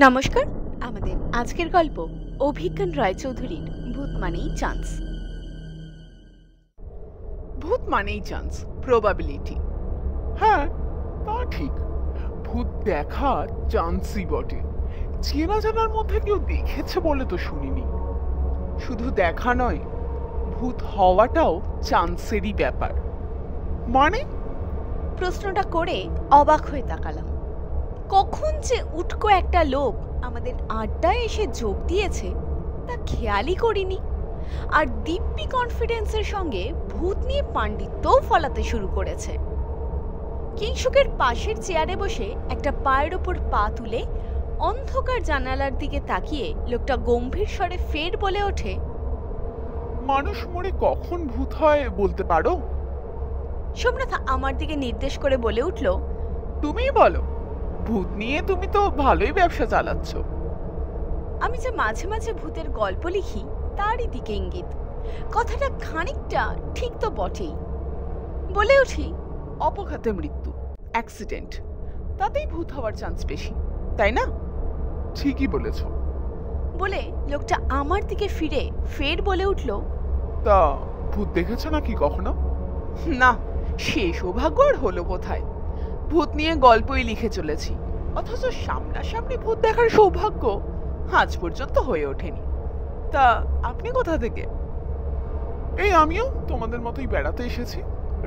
নমস্কার। আমাদের আজকের গল্প অভিজ্ঞান রায়চৌধুরীর ভূত মানেই চান্স। ভূত মানেই চান্স, প্রবাবিলিটি। হ্যাঁ, তা ঠিক। ভূত দেখা চান্সই বটে। চেনা জানার মধ্যে কেউ দেখেছে বলে তো শুনিনি। শুধু দেখা নয়, ভূত হওয়াটাও চান্সেরই ব্যাপার। মানে প্রশ্নটা করে অবাক হয়ে তাকালাম। কখন যে উটকো একটা লোক আমাদের আড্ডায় এসে যোগ দিয়েছে তা খেয়ালই করিনি। আর দিব্যি কনফিডেন্সের সঙ্গে ভূত নিয়ে পাণ্ডিত্যও ফলাতে শুরু করেছে। কিংসুকের পাশের চেয়ারে বসে একটা পায়ের ওপর পা তুলে অন্ধকার জানালার দিকে তাকিয়ে লোকটা গম্ভীর স্বরে ফের বলে ওঠে, মানুষ মরে কখন ভূত হয় বলতে পারো? সোমনাথ আমার দিকে নির্দেশ করে বলে উঠল, তুমিই বলো। ভূত নিয়ে তুমি তো ভালোই ব্যবসা চালাচ্ছ। আমি যে মাঝে মাঝে ভূতের গল্প লিখি তারই দিকে ইঙ্গিত। কথাটা খানিকটা ঠিক তো বটেই। বলে উঠি, অপঘাতে মৃত্যু, অ্যাক্সিডেন্ট, তাতেই ভূত হওয়ার চান্স বেশি, তাই না? ঠিকই বলেছ। বলে লোকটা আমার দিকে ফিরে ফের বলে উঠল, তা ভূত দেখেছ নাকি কখনো? না, সে সৌভাগ্য আর হলো কোথায়। ভূত নিয়ে গল্পই লিখে চলেছি, অথচ সামনাসামনি ভূত দেখার সৌভাগ্য আজ পর্যন্ত হয়ে ওঠেনি। তা আপনি কোথা থেকে? এই আমিও তোমাদের মতোই বেড়াতে এসেছি।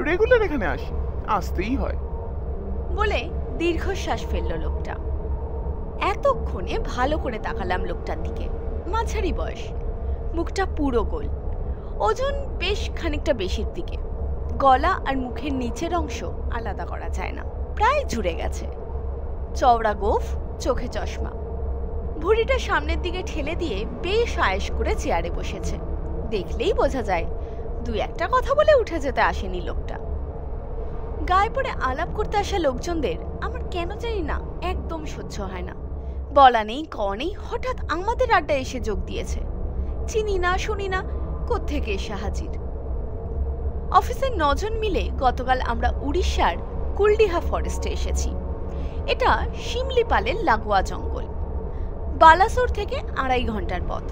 রেগুলার এখানে আসি, আসতেই হয়। বলে দীর্ঘশ্বাস ফেলল লোকটা। এতক্ষণে ভালো করে তাকালাম লোকটার দিকে। মাঝারি বয়স, মুখটা পুরো গোল, ওজন বেশ খানিকটা বেশির দিকে। গলা আর মুখের নিচের অংশ আলাদা করা যায় না, প্রায় জুড়ে গেছে। চওড়া গোঁফ, চোখে চশমা। ভুঁড়িটা সামনের দিকে ঠেলে দিয়ে বেশ আয়েশ করে চেয়ারে বসেছে। দেখলেই বোঝা যায় দুই একটা কথা বলে উঠে যেতে আসেনি লোকটা। গায়ে পড়ে আলাপ করতে আসা লোকজনদের আমার কেন জানি না একদম সহ্য হয় না। বলা নেই কওয়া নেই হঠাৎ আমাদের আড্ডায় এসে যোগ দিয়েছে। চিনি না শুনি না, কোত্থেকে এসে হাজির। অফিসের 9 জন মিলে গতকাল আমরা উড়িষ্যার কুলডিহা ফরেস্টে এসেছি। এটা শিমলিপালের লাগোয়া জঙ্গল। বালাসোর থেকে 2.5 ঘন্টার পথ।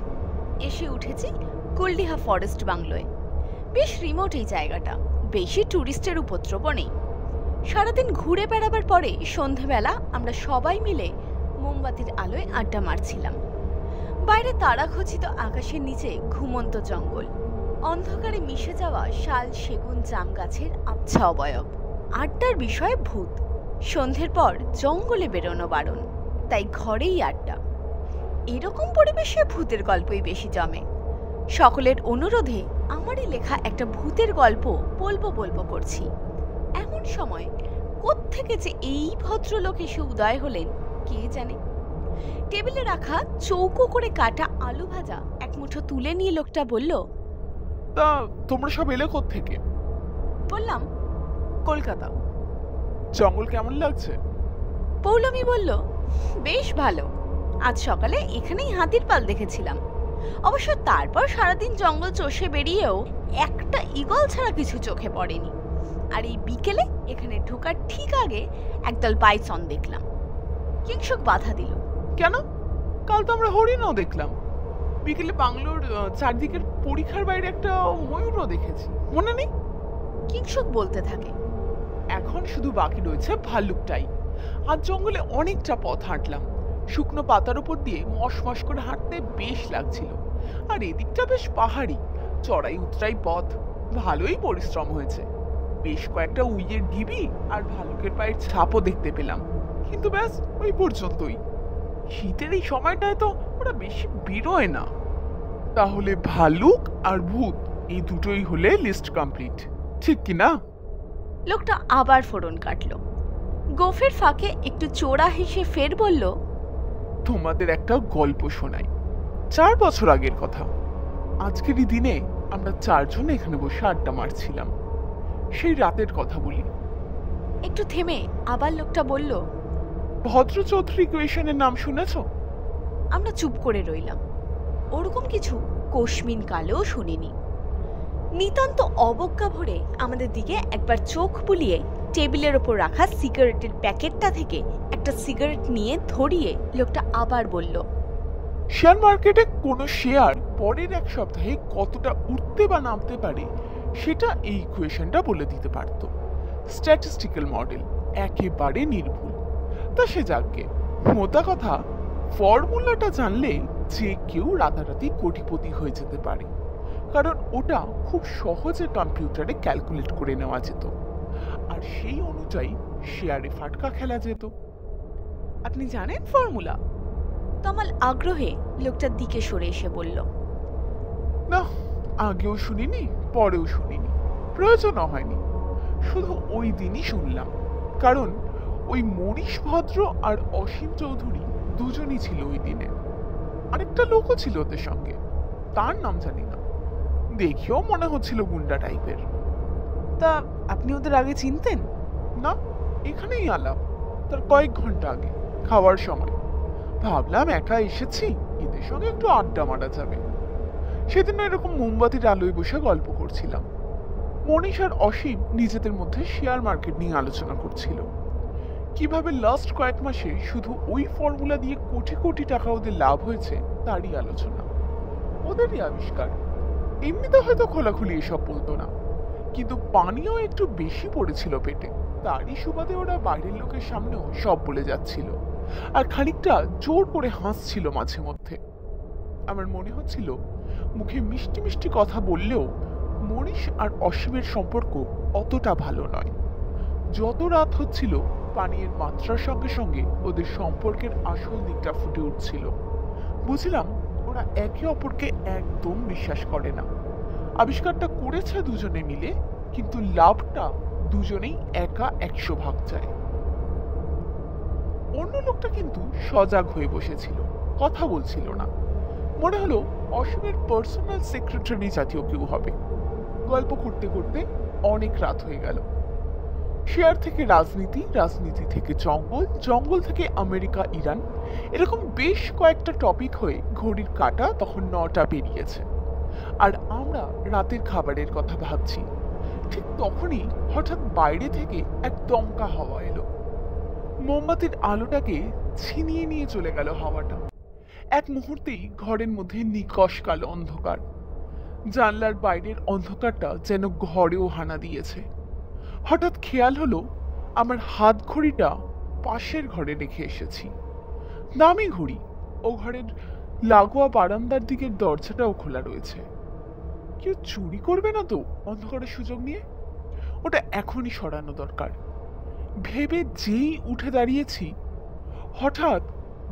এসে উঠেছি কুলডিহা ফরেস্ট বাংলোয়। বেশ রিমোট এই জায়গাটা, বেশি ট্যুরিস্টের উপদ্রব নেই। সারাদিন ঘুরে বেড়াবার পরে সন্ধেবেলা আমরা সবাই মিলে মোমবাতির আলোয় আড্ডা মারছিলাম। বাইরে তারাখচিত আকাশের নিচে ঘুমন্ত জঙ্গল, অন্ধকারে মিশে যাওয়া শাল সেগুন জাম গাছের আবছা অবয়ব। আড্ডার বিষয়ে ভূত। সন্ধ্যের পর জঙ্গলে বেরোনো বারণ, তাই ঘরেই আড্ডা। এরকম পরিবেশে ভূতের গল্পই বেশি জমে। সকলের অনুরোধে আমারই লেখা একটা ভূতের গল্প বলবো করছি। এমন সময় কোত্থেকে যে এই ভদ্রলোক এসে উদয় হলেন কে জানে। টেবিলে রাখা চৌকো করে কাটা আলু ভাজা এক মুঠো তুলে নিয়ে লোকটা বলল, তা তোমরা সব এলে কোত্থেকে? বললাম, কলকাতা। জঙ্গল কেমন লাগছে? পৌলমী বলল, বেশ ভালো। আজ সকালে এখানেই হাতির পাল দেখেছিলাম। অবশ্য তারপর সারাদিন জঙ্গল চষে বেরিয়েও একটা ঈগল ছাড়া কিছু চোখে পড়েনি। আর এই বিকেলে এখানে ঢোকার ঠিক আগে একদল বাইসন দেখলাম। কিংসুক বাধা দিল, কেন? কাল তো আমরা হরিণও দেখলাম। বিকেলে বাংলোর চারদিকের পরীক্ষার বাইরে একটা ময়ূরও দেখেছি, মনে নেই? কিংসুক বলতে থাকে, এখন শুধু বাকি রয়েছে ভাল্লুকটাই। আজ জঙ্গলে অনেকটা পথ হাঁটলাম। শুকনো পাতার উপর দিয়ে মশ করে হাঁটতে বেশ লাগছিল। আর এদিকটা বেশ পাহাড়ি, চড়াই উতরাই পথ। ভালোই পরিশ্রম হয়েছে। বেশ কয়েকটা উইয়ের ঢিবি আর ভালুকের পায়ের ছাপও দেখতে পেলাম, কিন্তু ব্যাস ওই পর্যন্তই। শীতের এই সময়টায় তো ওরা বেশি বেরোয় না। তাহলে ভালুক আর ভূত এই দুটোই হলে লিস্ট কমপ্লিট, ঠিক কি না? লোকটা আবার ফোড়ন কাটল। গোফের ফাঁকে একটু চোরা হেসে ফের বলল, তোমাদের একটা গল্প শোনাই। 4 বছর আগের কথা। আজকেরই দিনে আমরা 4 জন এখানে বসে আড্ডা মারছিলাম। সেই রাতের কথা বলি। একটু থেমে আবার লোকটা বলল, ভদ্র চৌধুরী ইকুয়েশনের নাম শুনেছ? আমরা চুপ করে রইলাম। ওরকম কিছু কোশমিন কালেও শুনিনি। নিতান্ত অবজ্ঞা ভরে আমাদের দিকে একবার চোখ বুলিয়ে টেবিলের ওপর রাখা সিগারেটের প্যাকেটটা থেকে একটা সিগারেট নিয়ে ধরিয়ে লোকটা আবার বলল, শেয়ার মার্কেটে কোনো শেয়ার পরের এক সপ্তাহে কতটা উঠতে বা নামতে পারে সেটা এই ইকুয়েশনটা বলে দিতে পারত। স্ট্যাটিস্টিক্যাল মডেল, একেবারে নির্ভুল। তা সে যাকে, মোটা কথা ফর্মুলাটা জানলে যে কেউ রাতারাতি কোটিপতি হয়ে যেতে পারে, কারণ ওটা খুব সহজে কম্পিউটারে ক্যালকুলেট করে নেওয়া যেত, আর সেই অনুযায়ী শেয়ারে ফাটকা খেলা যেত। আপনি জানেন ফর্মুলা? তমাল আগ্রহে লোকটার দিকে সরে এসে বলল, না, আগেও শুনিনি, পরেও শুনিনি, প্রয়োজনও হয়নি। শুধু ওই দিনই শুনলাম, কারণ ওই মনীষ ভদ্র আর অসীম চৌধুরী দুজনই ছিল ওই দিনে। আরেকটা লোকও ছিল ওদের সঙ্গে, তার নাম জানি না, দেখেও মনে হচ্ছিল গুন্ডা টাইপের। তা আপনি ওদের আগে চিনতেন? না, এখানেই আলাপ, তার কয়েক ঘন্টা আগে খাওয়ার সময়। ভাবলাম একা এসেছি, এদের সঙ্গে একটু আড্ডা মারা যাবে। সেদিন এরকম মোমবাতির আলোয় বসে গল্প করছিলাম। মনীষ আর অসীম নিজেদের মধ্যে শেয়ার মার্কেট নিয়ে আলোচনা করছিল, কিভাবে লাস্ট কয়েক মাসে শুধু ওই ফর্মুলা দিয়ে কোটি কোটি টাকা ওদের লাভ হয়েছে তারই আলোচনা। ওদেরই আবিষ্কার। এমনিতে হয়তো খোলাখুলি এসব বলতো না, কিন্তু পানিও একটু বেশি পড়েছিল পেটে, তারই সুবাদে ওরা বাইরের লোকের সামনেও সব বলে যাচ্ছিল, আর খানিকটা জোর করে হাসছিল মাঝে মধ্যে। আমার মনে হচ্ছিল মুখে মিষ্টি মিষ্টি কথা বললেও মনীষ আর অসীমের সম্পর্ক অতটা ভালো নয়। যত রাত হচ্ছিল পানীয়ের মাত্রার সঙ্গে সঙ্গে ওদের সম্পর্কের আসল দিকটা ফুটে উঠছিল। বুঝলাম ওরা একে অপরকে একদম বিশ্বাস করে না। আবিষ্কারটা করেছে দুজনে মিলে, কিন্তু লাভটা দুজনেই একা 100 ভাগ চায়। অন্য লোকটা কিন্তু সজাগ হয়ে বসেছিল, কথা বলছিল না। মনে হলো অসীমের পার্সোনাল সেক্রেটারি জাতীয় কেউ হবে। গল্প করতে করতে অনেক রাত হয়ে গেল। শেয়ার থেকে রাজনীতি, রাজনীতি থেকে জঙ্গল, জঙ্গল থেকে আমেরিকা ইরান, এরকম বেশ কয়েকটা টপিক হয়ে ঘড়ির কাঁটা তখন 9টা পেরিয়েছে, আর আমরা রাতের খাবারের কথা ভাবছি। ঠিক তখনই হঠাৎ বাইরে থেকে এক দমকা হাওয়া এলো। মোমবাতির আলোটাকে ছিনিয়ে নিয়ে চলে গেল হাওয়াটা। এক মুহূর্তেই ঘরের মধ্যে নিকষ কালো অন্ধকার। জানলার বাইরের অন্ধকারটা যেন ঘরেও হানা দিয়েছে। হঠাৎ খেয়াল হলো আমার হাত ঘড়িটা পাশের ঘরে রেখে এসেছি। দামি ঘড়ি, ও ঘরের লাগোয়া বারান্দার দিকের দরজাটাও খোলা রয়েছে। কেউ চুরি করবে না তো অন্ধকারের সুযোগ নিয়ে? ওটা এখনই সরানো দরকার ভেবে যেই উঠে দাঁড়িয়েছি, হঠাৎ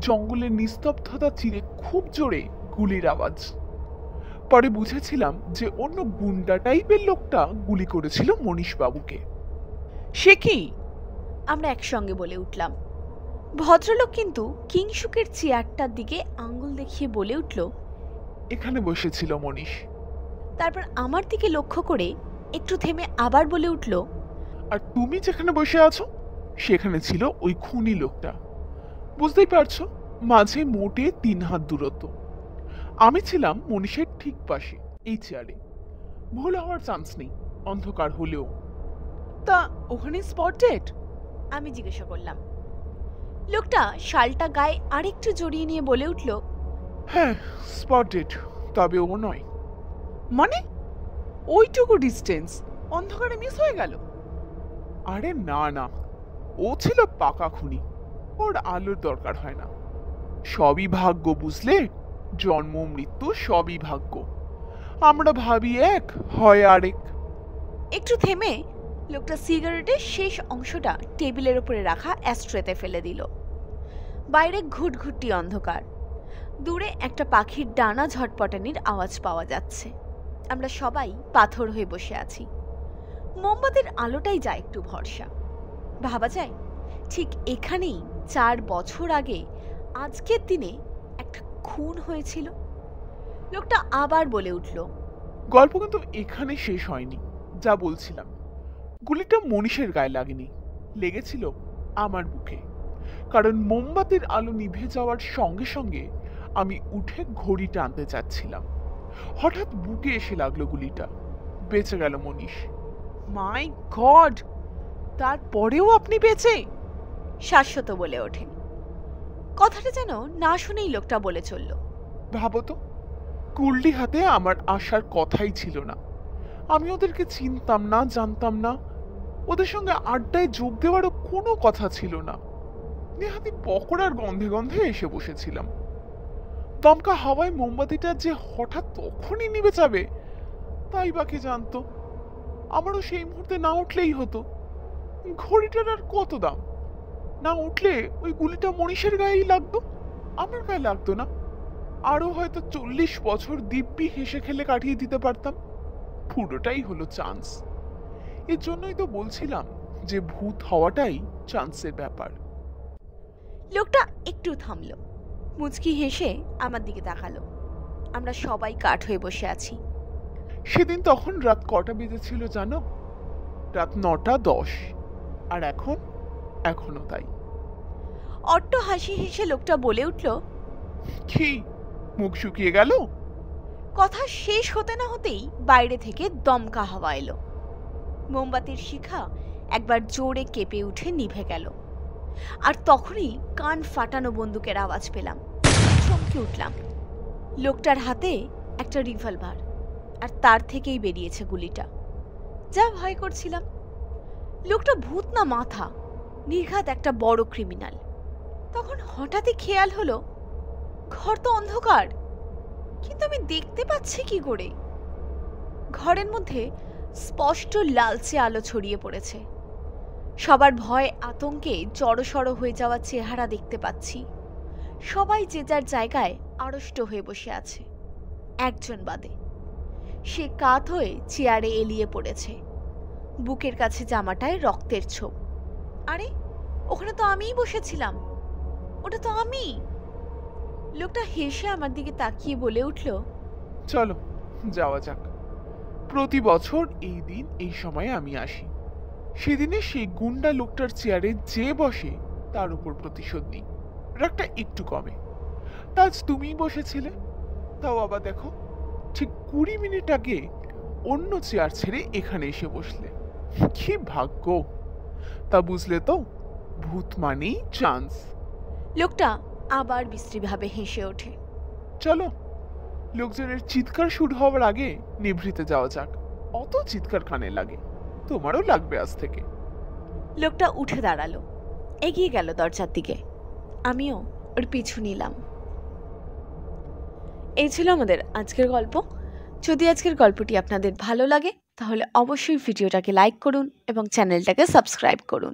জঙ্গলের নিস্তব্ধতা চিরে খুব জোরে গুলির আওয়াজ। পরে বুঝেছিলাম যে অন্য গুন্ডা টাইপের লোকটা গুলি করেছিল মনীষ বাবুকে। সে কি? আমরা একসঙ্গে বলে উঠলাম। ভদ্রলোক কিন্তু কিংসুকের চেয়ারটার দিকে আঙ্গুল দেখিয়ে বলে উঠল, এখানে বসেছিল মনীষ। তারপর আমার দিকে লক্ষ্য করে একটু থেমে আবার বলে উঠল, আর তুমি যেখানে বসে আছো সেখানে ছিল ওই খুনি লোকটা। বুঝতেই পারছো, মাঝে মোটে 3 হাত দূরত্ব। আমি ছিলাম মনীষের ঠিক পাশে, এই চেয়ারে। ভুল হওয়ার চান্স নেই, অন্ধকার হলেও। তা ওখানে স্পটেড? আমি জিজ্ঞাসা করলাম। লোকটা শালটা গায়ে আরেকটু জড়িয়ে নিয়ে বলে উঠল, হ্যাঁ, স্পটেড, তবে ও নয়। মানে ওইটুকু ডিস্টেন্স অন্ধকারে মিস হয়ে গেল? আরে না না, ও ছিল পাকা খুনি, ওর আলোর দরকার হয় না। সবই ভাগ্য, বুঝলে? জন্ম মৃত্যু সবই ভাগ্য। আমরা ভাবি এক, হয় আরেক। একটু থেমে লোকটা সিগারেটের শেষ অংশটা টেবিলের উপরে রাখা অ্যাস্ট্রেতে ফেলে দিল। বাইরে ঘুটঘুটি অন্ধকার, দূরে একটা পাখির ডানা ঝটপটানির আওয়াজ পাওয়া যাচ্ছে। আমরা সবাই পাথর হয়ে বসে আছি। মোমবাতির আলোটাই যায় একটু ভরসা। ভাবা যায় ঠিক এখানেই 4 বছর আগে আজকের দিনে একটা খুন হয়েছিল। লোকটা আবার বলে উঠল, গল্প কিন্তু এখানে শেষ হয়নি। যা বলছিলাম, গুলিটা মনীষের গায়ে লাগেনি, লেগেছিল আমার বুকে। কারণ মোমবাতির আলো নিভে যাওয়ার সঙ্গে সঙ্গে আমি উঠে ঘড়ি টানতে চাচ্ছিলাম। হঠাৎ বুকে এসে লাগলো গুলিটা। বেঁচে গেল মনীষ। মাই গড! তারপরেও আপনি বেঁচে? শাশ্বত বলে ওঠে। কথাটা যেন না শুনেই লোকটা বলে চলল। ভাবো তো, কুল্ডি হাতে আমার আসার কথাই ছিল না। আমি ওদেরকে চিনতাম না, জানতাম না। ওদের সঙ্গে আড্ডায় যোগ দেওয়ারও কোনো কথা ছিল না। নেহাতি পকোড়ার গন্ধে গন্ধে এসে বসেছিলাম। দমকা হাওয়ায় মোমবাতিটা যে হঠাৎ তখনই নিভে যাবে তাই বাকি জানতো। আমারও সেই মুহূর্তে না উঠলেই হতো। ঘড়িটার আর কত দাম? না উঠলে ওই গুলিটা মনীষের গায়েই লাগতো, আমার গায়ে লাগতো না। আরো হয়তো 40 বছর দিব্যি হেসে খেলে কাটিয়ে দিতে পারতাম। পুরোটাই হলো চান্স। এর জন্যই তো বলছিলাম যে ভূত হওয়াটাই চান্সের ব্যাপার। লোকটা একটু থামলো, মুচকি হেসে আমার দিকে তাকালো। আমরা সবাই কাঠ হয়ে বসে আছি। সেদিন তখন রাত কটা বেজেছিল জানো? রাত 9:10। আর এখনো তাই। অট্ট হাসি হেসে লোকটা বলে উঠল, কি মুখ শুকিয়ে গেল? কথা শেষ হতে না হতেই বাইরে থেকে দমকা হাওয়া এলো। মোমবাতির শিখা একবার জোরে কেঁপে উঠে নিভে গেল। আর তখনই কান ফাটানো বন্দুকের আওয়াজ পেলাম। চমকে উঠলাম। লোকটার হাতে একটা রিভলভার, আর তার থেকেই বেরিয়েছে গুলিটা। যা ভয় করছিলাম। লোকটা ভূত না মাথা, নির্ঘাত একটা বড় ক্রিমিনাল। তখন হঠাৎই খেয়াল হলো ঘর তো অন্ধকার, কিন্তু আমি দেখতে পাচ্ছি কি করে? ঘরের মধ্যে স্পষ্ট লালচে আলো ছড়িয়ে পড়েছে। সবার ভয় আতঙ্কে জড়সড় হয়ে যাওয়া চেহারা দেখতে পাচ্ছি। সবাই যে যার জায়গায় আড়ষ্ট হয়ে বসে আছে, একজন বাদে। সে কাত হয়ে চেয়ারে এলিয়ে পড়েছে, বুকের কাছে জামাটায় রক্তের ছোপ। আরে, ওখানে তো আমিই বসেছিলাম, ওটা তো আমি। লোকটা হেসে আমার দিকে তাকিয়ে বলে উঠল, চলো যাওয়া যাক। প্রতি বছর এই দিন এই সময়ে আমি আসি। সেদিনে সেই গুন্ডা লোকটার চেয়ারে যে বসে তার উপর প্রতিশোধ নিই। রাগটা একটু কমে। আজ তুমিই বসেছিলে, তাও আবার দেখো ঠিক 20 মিনিট আগে অন্য চেয়ার ছেড়ে এখানে এসে বসলে। কি ভাগ্য! তা বুঝলে তো, ভূত মানেই চান্স। লোকটা আবার বিশ্রীভাবে হেসে ওঠে। চলো, লোকজনের চিৎকার শুরু হওয়ার আগে নিভৃতে যাওয়া যাক। অত চিৎকার কানে লাগে, তোমারও লাগবে আজ থেকে। লোকটা উঠে দাঁড়ালো, এগিয়ে গেল দরজার দিকে। আমিও ওর পিছু নিলাম। এই ছিল আমাদের আজকের গল্প। যদি আজকের গল্পটি আপনাদের ভালো লাগে তাহলে অবশ্যই ভিডিওটাকে লাইক করুন এবং চ্যানেলটাকে সাবস্ক্রাইব করুন।